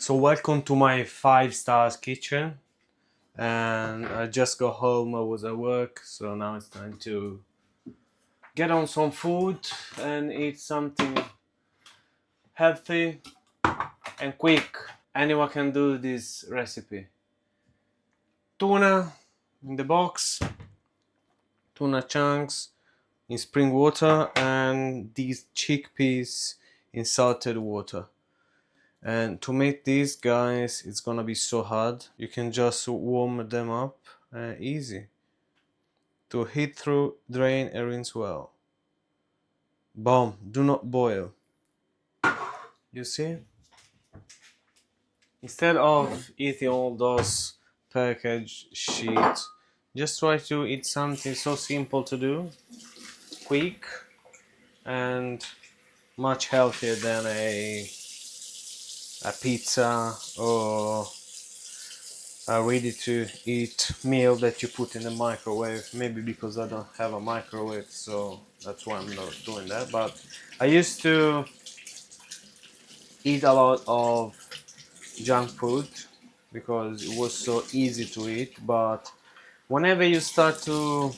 So welcome to my 5 stars kitchen, and I just got home. I was at work, so now it's time to get on some food and eat something healthy and quick. Anyone can do this recipe. Tuna in the box, tuna chunks in spring water, and these chickpeas in salted water. And to make these guys, it's gonna be so hard. You can just warm them up, easy. To heat through, drain and rinse well. Boom, do not boil. You see? Instead of eating all those packaged shit, just try to eat something so simple to do, quick, and much healthier than a pizza or a ready to eat meal that you put in the microwave. Maybe because I don't have a microwave, so that's why I'm not doing that. But I used to eat a lot of junk food because it was so easy to eat. But whenever you start to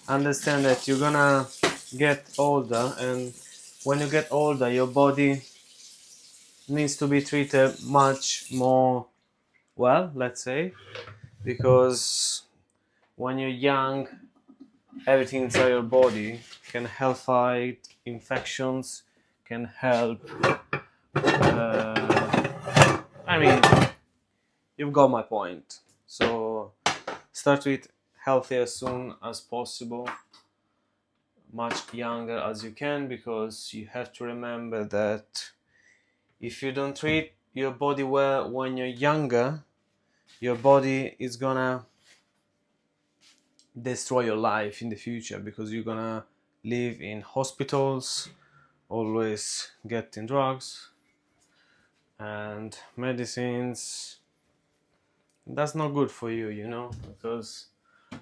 understand that you're gonna get older, and when you get older your body needs to be treated much more well, let's say, because when you're young everything inside your body can help fight infections, can help I mean, you've got my point. So start with healthy as soon as possible, much younger as you can, because you have to remember that if you don't treat your body well when you're younger, your body is gonna destroy your life in the future, because you're gonna live in hospitals, always getting drugs and medicines. That's not good for you, you know, because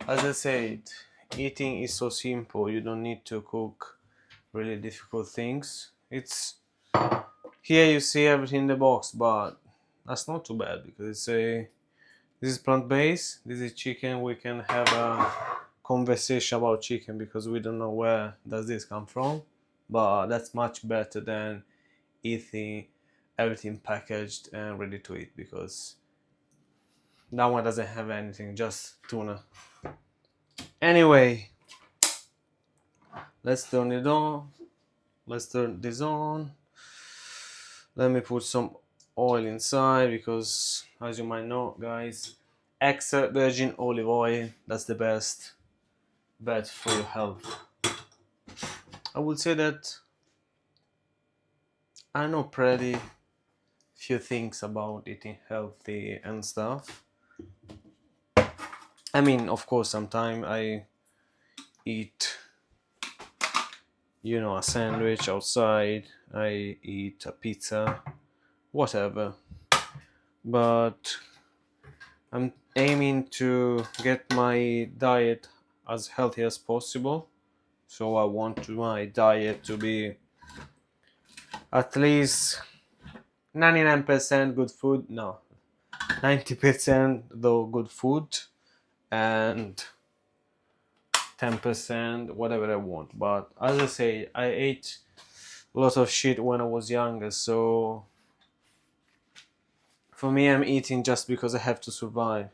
as I said, eating is so simple. You don't need to cook really difficult things. It's here you see everything in the box, but that's not too bad, because it's a this is plant-based, this is chicken. We can have a conversation about chicken because we don't know where does this come from, but that's much better than eating everything packaged and ready to eat, because that one doesn't have anything, just tuna. Anyway, let's turn it on. Let's turn this on. Let me put some oil inside, because as you might know, guys, extra virgin olive oil, that's the best bet for your health. I would say that I know pretty few things about eating healthy and stuff. I mean, of course, sometimes I eat, you know, a sandwich outside, I eat a pizza, whatever. But I'm aiming to get my diet as healthy as possible. So I want my diet to be at least 99% good food. No, 90% though good food, and 10% whatever I want. But as I say, I ate a lot of shit when I was younger, so for me I'm eating just because I have to survive.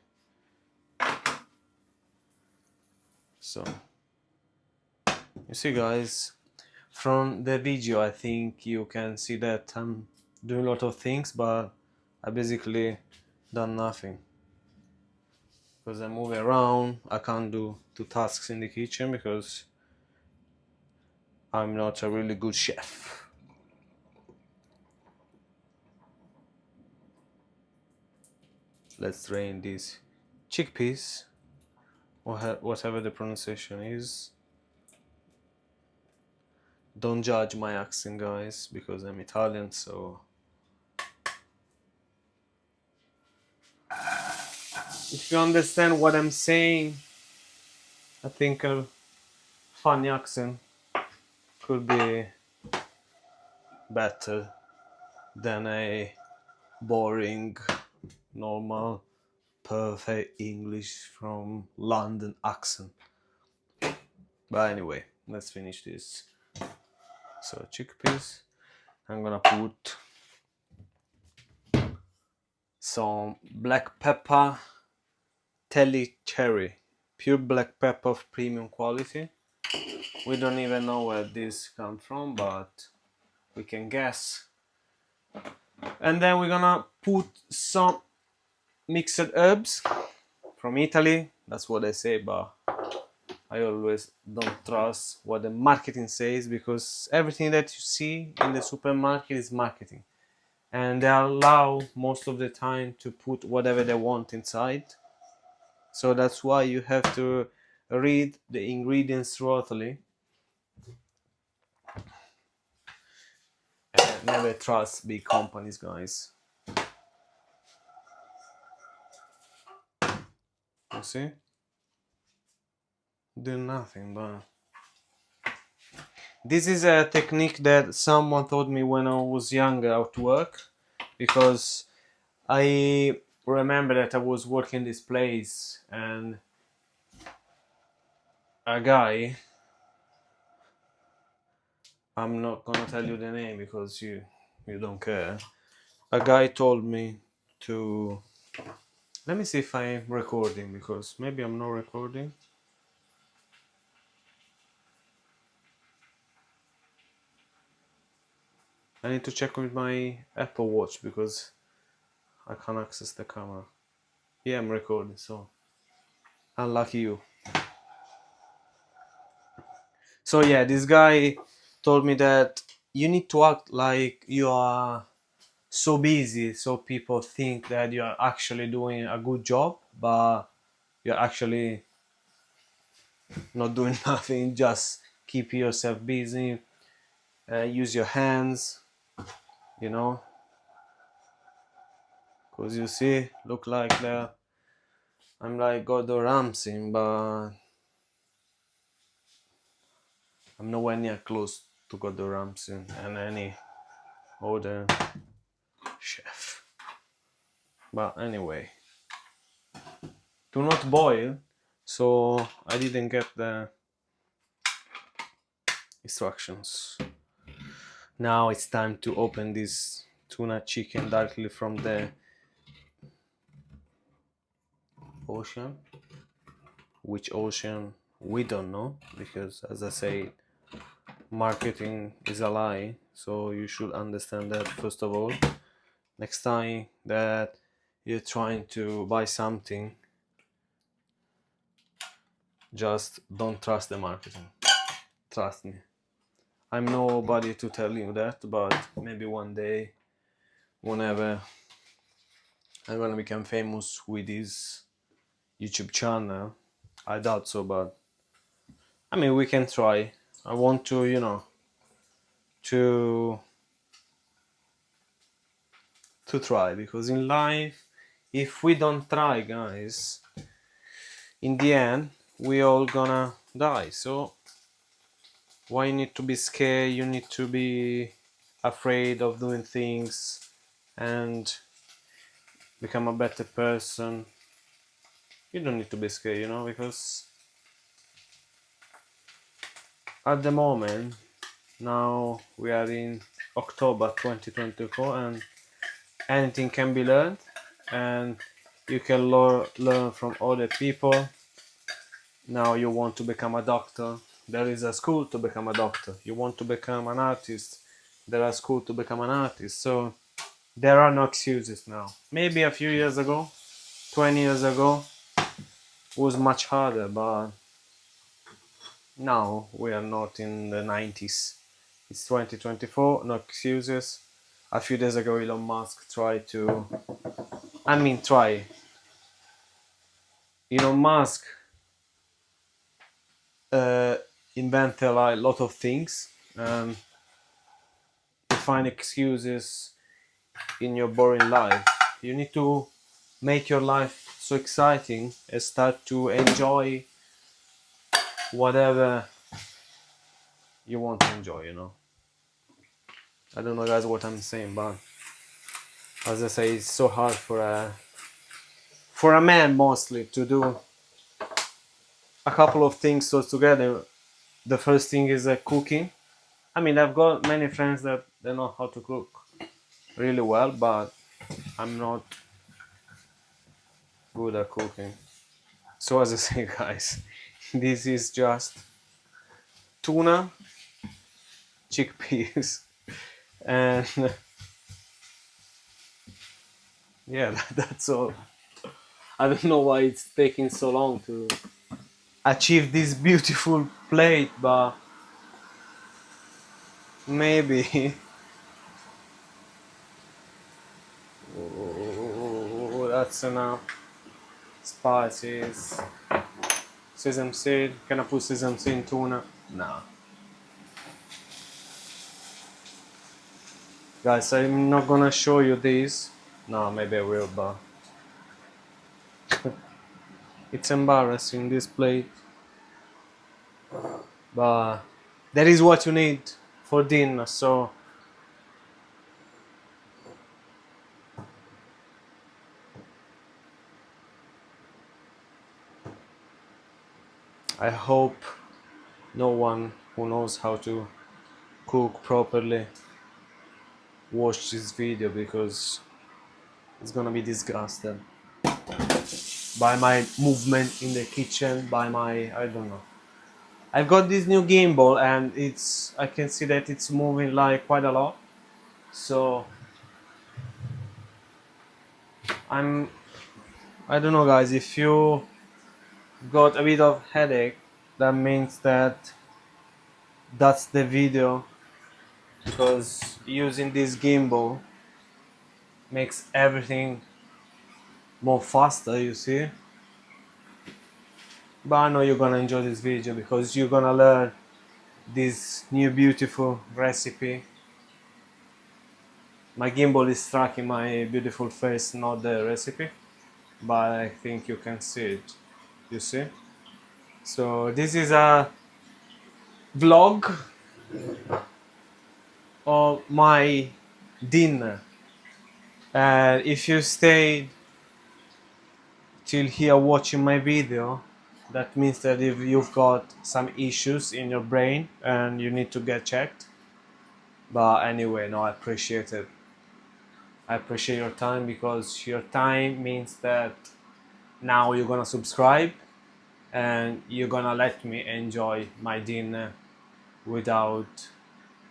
So you see, guys, from the video I think you can see that I'm doing a lot of things, but I basically done nothing, because I'm moving around. I can't do 2 tasks in the kitchen because I'm not a really good chef. Let's drain these chickpeas, or whatever the pronunciation is. Don't judge my accent, guys, because I'm Italian, so if you understand what I'm saying, I think a funny accent could be better than a boring, normal, perfect English from London accent. But anyway, let's finish this. So chickpeas, I'm gonna put some black pepper, Telly cherry, pure black pepper of premium quality. We don't even know where this comes from, but we can guess. And then we're gonna put some mixed herbs from Italy. That's what they say, but I always don't trust what the marketing says, because everything that you see in the supermarket is marketing, and they allow most of the time to put whatever they want inside. So that's why you have to read the ingredients thoroughly and never trust big companies, guys. You see? Do nothing, but this is a technique that someone taught me when I was younger at work, because I remember that I was working this place and a guy, I'm not gonna tell you the name because you don't care. A guy told me to, let me see if I'm recording, because maybe I'm not recording. I need to check with my Apple Watch because I can't access the camera. Yeah, I'm recording, so unlucky you. So yeah, this guy told me that you need to act like you are so busy, so people think that you are actually doing a good job, but you're actually not doing nothing. Just keep yourself busy, use your hands, you know, because you see, look like I'm like Gordon Ramsay, but I'm nowhere near close to Gordon Ramsay and any other chef. But anyway, do not boil. So I didn't get the instructions. Now it's time to open this tuna chicken directly from the ocean. Which ocean, we don't know, because as I say, marketing is a lie, so you should understand that first of all. Next time that you're trying to buy something, just don't trust the marketing. Trust me. I'm nobody to tell you that, but maybe one day, whenever I'm gonna become famous with this YouTube channel, I doubt so, but I mean, we can try. I want to, to try, because in life, if we don't try, guys, in the end, we all gonna die. So why you need to be scared? You need to be afraid of doing things and become a better person. You don't need to be scared, because at the moment, now we are in October 2024, and anything can be learned, and you can learn from other people. Now you want to become a doctor, there is a school to become a doctor. You want to become an artist, there are schools to become an artist. So there are no excuses now. Maybe a few years ago, 20 years ago, was much harder, but now we are not in the 90s. It's 2024, no excuses. A few days ago, Elon Musk tried to, Elon Musk invented a lot of things. You find excuses in your boring life. You need to make your life so exciting and start to enjoy whatever you want to enjoy, I don't know, guys, what I'm saying, but As I say, it's so hard for a man mostly to do a couple of things all together. The first thing is cooking. I mean, I've got many friends that they know how to cook really well, but I'm not good at cooking. So as I say, guys, this is just tuna, chickpeas, and yeah, that's all. I don't know why it's taking so long to achieve this beautiful plate, but maybe. Oh, that's enough. Spices, sesame seed. Can I put sesame seed in tuna? No. Guys, I'm not gonna show you this. No, maybe I will, but it's embarrassing, this plate. But that is what you need for dinner, so I hope no one who knows how to cook properly watch this video, because it's gonna be disgusted by my movement in the kitchen, by my, I don't know. I've got this new gimbal and I can see that it's moving like quite a lot. So I don't know, guys, if you got a bit of headache, that means that's the video, because using this gimbal makes everything more faster, you see. But I know you're gonna enjoy this video because you're gonna learn this new beautiful recipe. My gimbal is tracking my beautiful face, not the recipe, but I think you can see it, you see. So this is a vlog of my dinner, and if you stayed till here watching my video, that means that if you've got some issues in your brain and you need to get checked. But anyway, no, I appreciate it. I appreciate your time, because your time means that now you're gonna subscribe and you're gonna let me enjoy my dinner without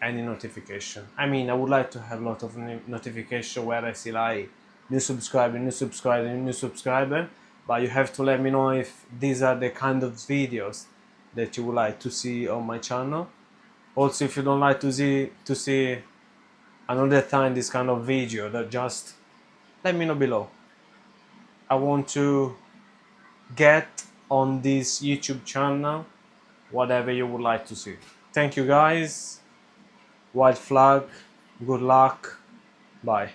any notification. I mean, I would like to have a lot of notification where I see like new subscriber, new subscriber, new subscriber, but you have to let me know if these are the kind of videos that you would like to see on my channel. Also, if you don't like to see another time this kind of video, that just let me know below. I want to get on this YouTube channel whatever you would like to see. Thank you, guys. White flag. Good luck. Bye.